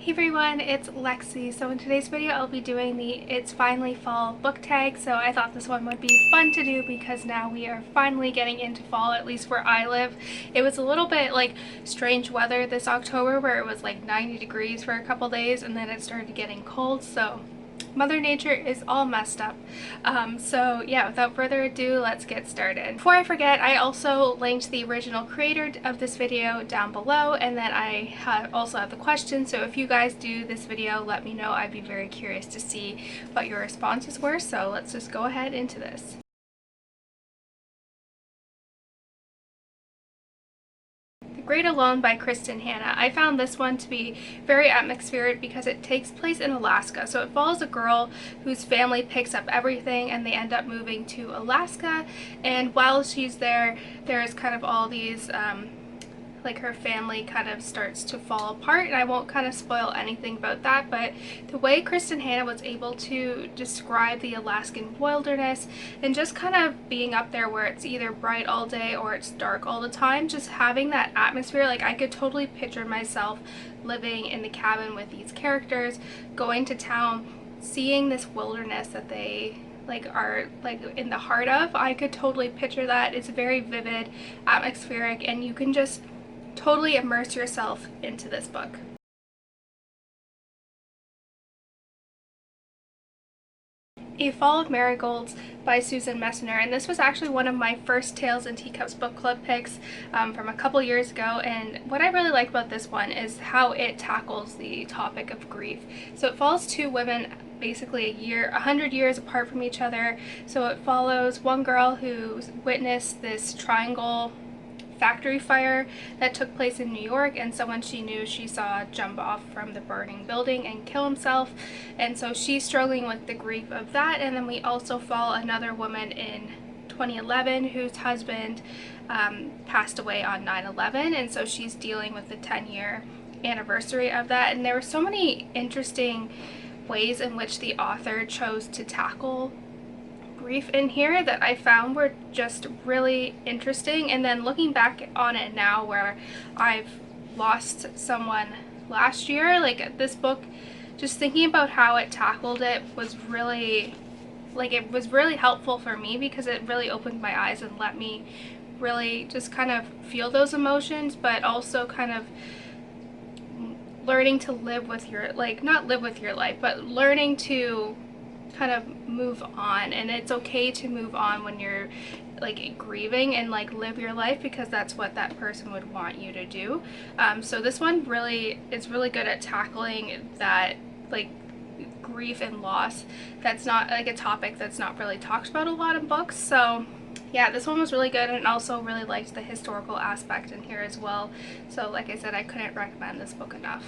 Hey everyone, it's Lexi. So in today's video I'll be doing the It's Finally Fall book tag. So I thought this one would be fun to do because now we are finally getting into fall, at least where I live. It was a little bit like strange weather this October where it was like 90 degrees for a couple days and then it started getting cold, so Mother Nature is all messed up. So yeah, without further ado, let's get started. Before I forget, I also linked the original creator of this video down below, and then I also have the questions, so if you guys do this video, let me know. I'd be very curious to see what your responses were, so let's just go ahead into this. Great Alone by Kristen Hanna. I found this one to be very atmospheric because it takes place in Alaska. So it follows a girl whose family picks up everything and they end up moving to Alaska, and while she's there, there's kind of all these like her family kind of starts to fall apart, and I won't kind of spoil anything about that, but the way Kristen Hanna was able to describe the Alaskan wilderness and just kind of being up there where it's either bright all day or it's dark all the time, just having that atmosphere, like I could totally picture myself living in the cabin with these characters, going to town, seeing this wilderness that they are in the heart of. I could totally picture that. It's very vivid, atmospheric, and you can just totally immerse yourself into this book. A Fall of Marigolds by Susan Messner, and this was actually one of my first Tales and Teacups book club picks from a couple years ago, and what I really like about this one is how it tackles the topic of grief. So it follows two women basically 100 years apart from each other. So it follows one girl who's witnessed this triangle factory fire that took place in New York, and someone she knew she saw jump off from the burning building and kill himself, and so she's struggling with the grief of that. And then we also follow another woman in 2011 whose husband passed away on 9/11, and so she's dealing with the 10-year anniversary of that. And there were so many interesting ways in which the author chose to tackle grief in here that I found were just really interesting. And then looking back on it now, where I've lost someone last year, like this book, just thinking about how it tackled it was really helpful for me, because it really opened my eyes and let me really just kind of feel those emotions, but also kind of learning to live with your, not live with your life, but learning to kind of move on. And it's okay to move on when you're grieving, and live your life, because that's what that person would want you to do. So this one really is really good at tackling that grief and loss. That's not a topic that's not really talked about a lot in books. So yeah, this one was really good, and also really liked the historical aspect in here as well. So like I said, I couldn't recommend this book enough.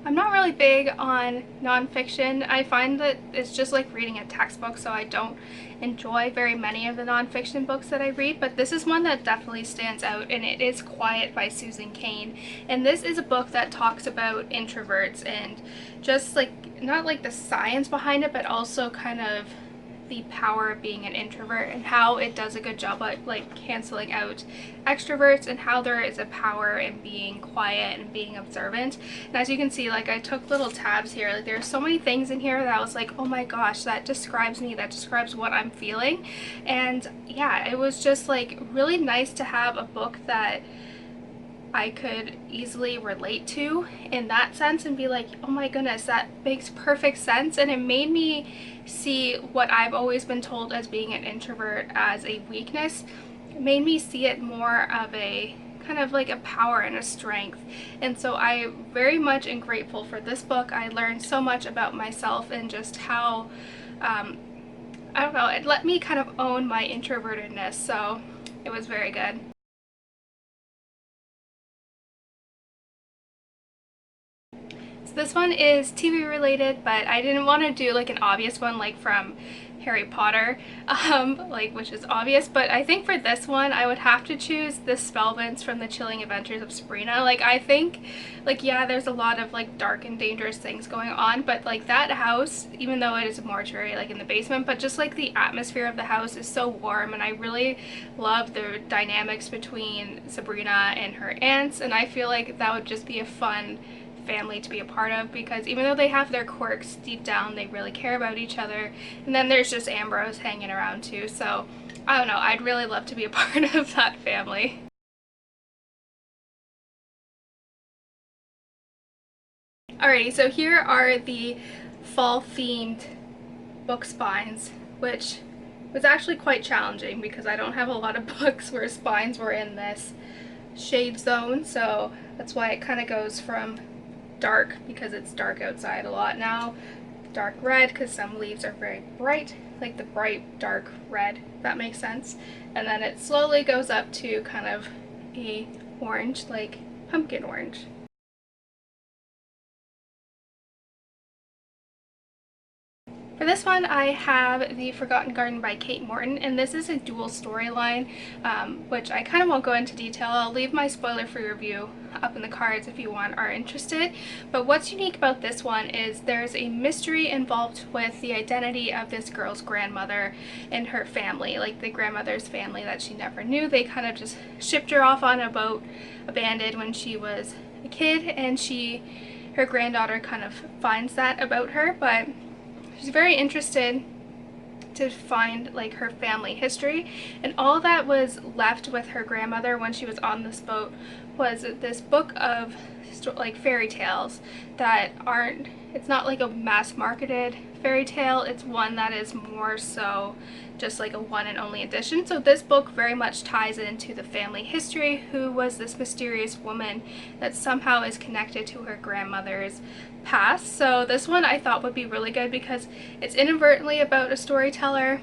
I'm not really big on nonfiction. I find that it's just like reading a textbook, so I don't enjoy very many of the nonfiction books that I read, but this is one that definitely stands out, and it is Quiet by Susan Cain. And this is a book that talks about introverts and just not the science behind it, but also kind of the power of being an introvert, and how it does a good job at canceling out extroverts, and how there is a power in being quiet and being observant. And as you can see, I took little tabs here. There are so many things in here that I was like, oh my gosh, that describes me, that describes what I'm feeling. And yeah, it was just really nice to have a book that I could easily relate to in that sense and be like, oh my goodness, that makes perfect sense. And it made me see what I've always been told as being an introvert as a weakness. It made me see it more of a kind of a power and a strength. And so I very much am grateful for this book. I learned so much about myself, and just how I don't know, it let me kind of own my introvertedness, so it was very good. This one is TV related, but I didn't want to do an obvious one from Harry Potter, like, which is obvious, but I think for this one I would have to choose the Spellvince from The Chilling Adventures of Sabrina. Like, I think, like, yeah, there's a lot of like dark and dangerous things going on, but like that house, even though it is a mortuary like in the basement, but just like the atmosphere of the house is so warm, and I really love the dynamics between Sabrina and her aunts, and I feel like that would just be a fun family to be a part of, because even though they have their quirks, deep down they really care about each other. And then there's just Ambrose hanging around too, so I don't know, I'd really love to be a part of that family. Alrighty, so here are the fall themed book spines, which was actually quite challenging because I don't have a lot of books where spines were in this shade zone, so that's why it kind of goes from dark, because it's dark outside a lot now, dark red because some leaves are very bright, like the bright dark red, if that makes sense, and then it slowly goes up to kind of a orange, like pumpkin orange. For this one, I have The Forgotten Garden by Kate Morton, and this is a dual storyline, which I kind of won't go into detail. I'll leave my spoiler-free review up in the cards if you are interested. But what's unique about this one is there's a mystery involved with the identity of this girl's grandmother and her family, like the grandmother's family that she never knew. They kind of just shipped her off on a boat, abandoned when she was a kid, and her granddaughter kind of finds that about her, but she's very interested to find like her family history, and all that was left with her grandmother when she was on this boat was this book of like fairy tales that aren't, it's not like a mass marketed fairy tale, it's one that is more so just like a one and only edition. So this book very much ties into the family history, who was this mysterious woman that somehow is connected to her grandmother's past. So this one I thought would be really good because it's inadvertently about a storyteller,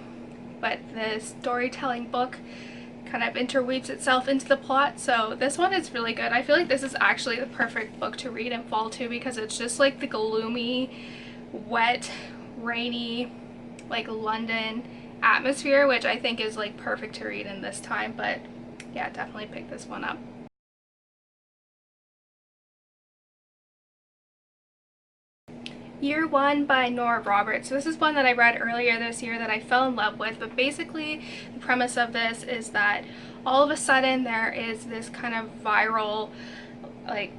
but the storytelling book kind of interweaves itself into the plot. So this one is really good. I feel like this is actually the perfect book to read in fall too, because it's just like the gloomy, wet, rainy, like London atmosphere, which I think is like perfect to read in this time. But yeah, definitely pick this one up. Youre Won by Nora Roberts. So this is one that I read earlier this year that I fell in love with, but basically the premise of this is that all of a sudden there is this kind of viral like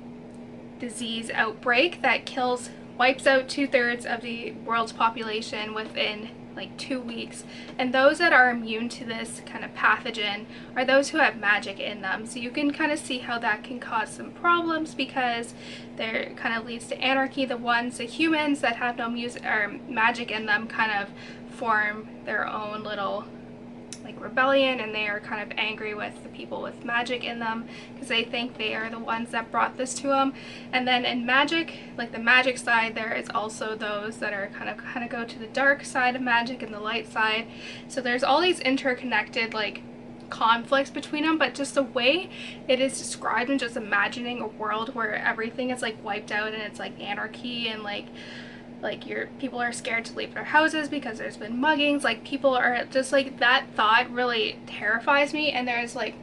disease outbreak that wipes out 2/3 of the world's population within like 2 weeks, and those that are immune to this kind of pathogen are those who have magic in them. So you can kind of see how that can cause some problems, because there kind of leads to anarchy. The humans that have no music or magic in them kind of form their own little like rebellion, and they are kind of angry with the people with magic in them because they think they are the ones that brought this to them. And then in magic, like the magic side, there is also those that are kind of go to the dark side of magic and the light side. So there's all these interconnected like conflicts between them, but just the way it is described and just imagining a world where everything is like wiped out and it's like anarchy, and like people are scared to leave their houses because there's been muggings, like people are just like, that thought really terrifies me. And there's like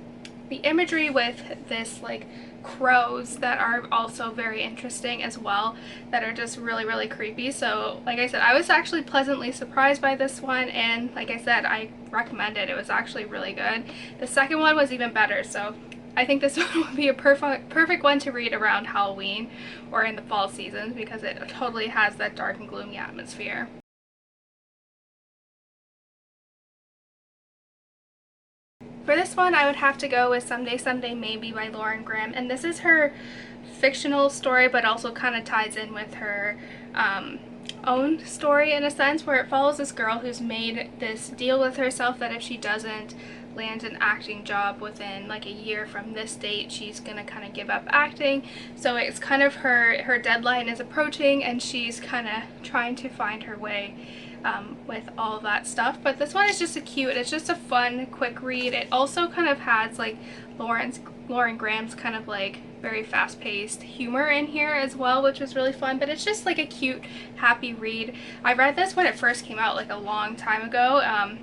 the imagery with this like crows that are also very interesting as well, that are just really creepy. So like I said, I was actually pleasantly surprised by this one, and like I said, I recommend it. It was actually really good. The second one was even better, so I think this one would be a perfect one to read around Halloween or in the fall seasons, because it totally has that dark and gloomy atmosphere. For this one, I would have to go with Someday Someday Maybe by Lauren Graham, and this is her fictional story, but also kind of ties in with her own story in a sense, where it follows this girl who's made this deal with herself that if she doesn't land an acting job within like a year from this date, she's gonna kind of give up acting. So it's kind of her deadline is approaching, and she's kind of trying to find her way with all of that stuff. But this one is just it's just a fun, quick read. It also kind of has like Lauren Graham's kind of like very fast-paced humor in here as well, which was really fun. But it's just like a cute, happy read. I read this when it first came out like a long time ago,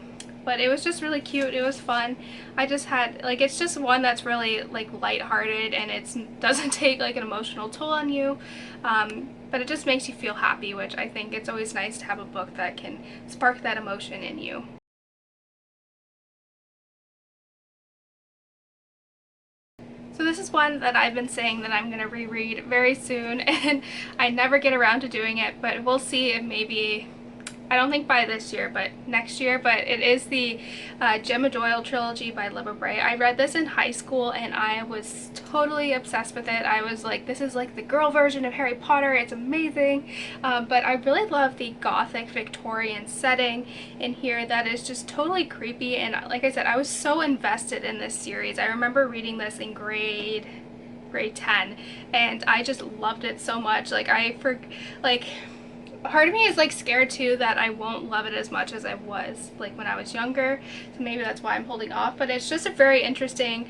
but it was just really cute. It was fun. I just had like, it's just one that's really like lighthearted, and it doesn't take like an emotional toll on you, but it just makes you feel happy, which I think it's always nice to have a book that can spark that emotion in you. So this is one that I've been saying that I'm going to reread very soon, and I never get around to doing it, but we'll see if maybe, I don't think by this year, but next year. But it is the Gemma Doyle trilogy by Libba Bray. I read this in high school and I was totally obsessed with it. I was like, this is like the girl version of Harry Potter. It's amazing. But I really love the gothic Victorian setting in here that is just totally creepy. And like I said, I was so invested in this series. I remember reading this in grade 10, and I just loved it so much. Like part of me is like scared too that I won't love it as much as I was like when I was younger, so maybe that's why I'm holding off. But it's just a very interesting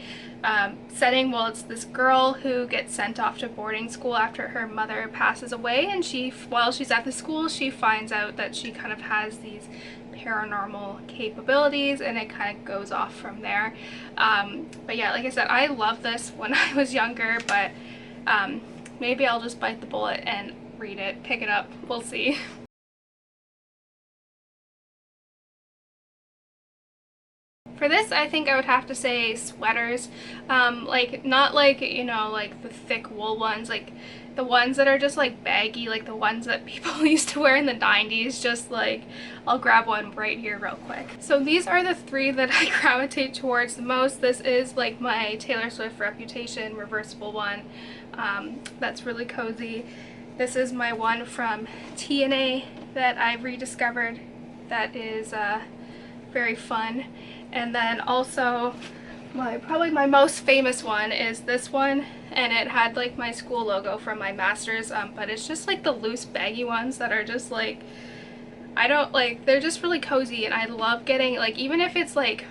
setting. Well, it's this girl who gets sent off to boarding school after her mother passes away, and while she's at the school, she finds out that she kind of has these paranormal capabilities, and it kind of goes off from there. But yeah, like I said, I loved this when I was younger, but maybe I'll just bite the bullet and read it, pick it up. We'll see. For this, I think I would have to say sweaters. Like, not like, you know, like the thick wool ones, like the ones that are just like baggy, like the ones that people used to wear in the 90s. Just like, I'll grab one right here real quick. So these are the three that I gravitate towards the most. This is like my Taylor Swift Reputation reversible one. That's really cozy. This is my one from TNA that I rediscovered that is very fun. And then also probably my most famous one is this one, and it had like my school logo from my master's, but it's just like the loose baggy ones that are just like, they're just really cozy, and I love getting, like, even if it's like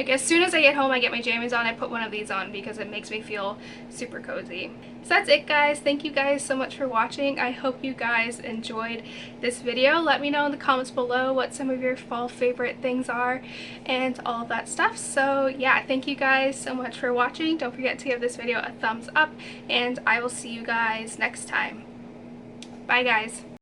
as soon as I get home, I get my jammies on, I put one of these on because it makes me feel super cozy. So that's it, guys. Thank you guys so much for watching. I hope you guys enjoyed this video. Let me know in the comments below what some of your fall favorite things are and all of that stuff. So yeah, thank you guys so much for watching. Don't forget to give this video a thumbs up, and I will see you guys next time. Bye, guys.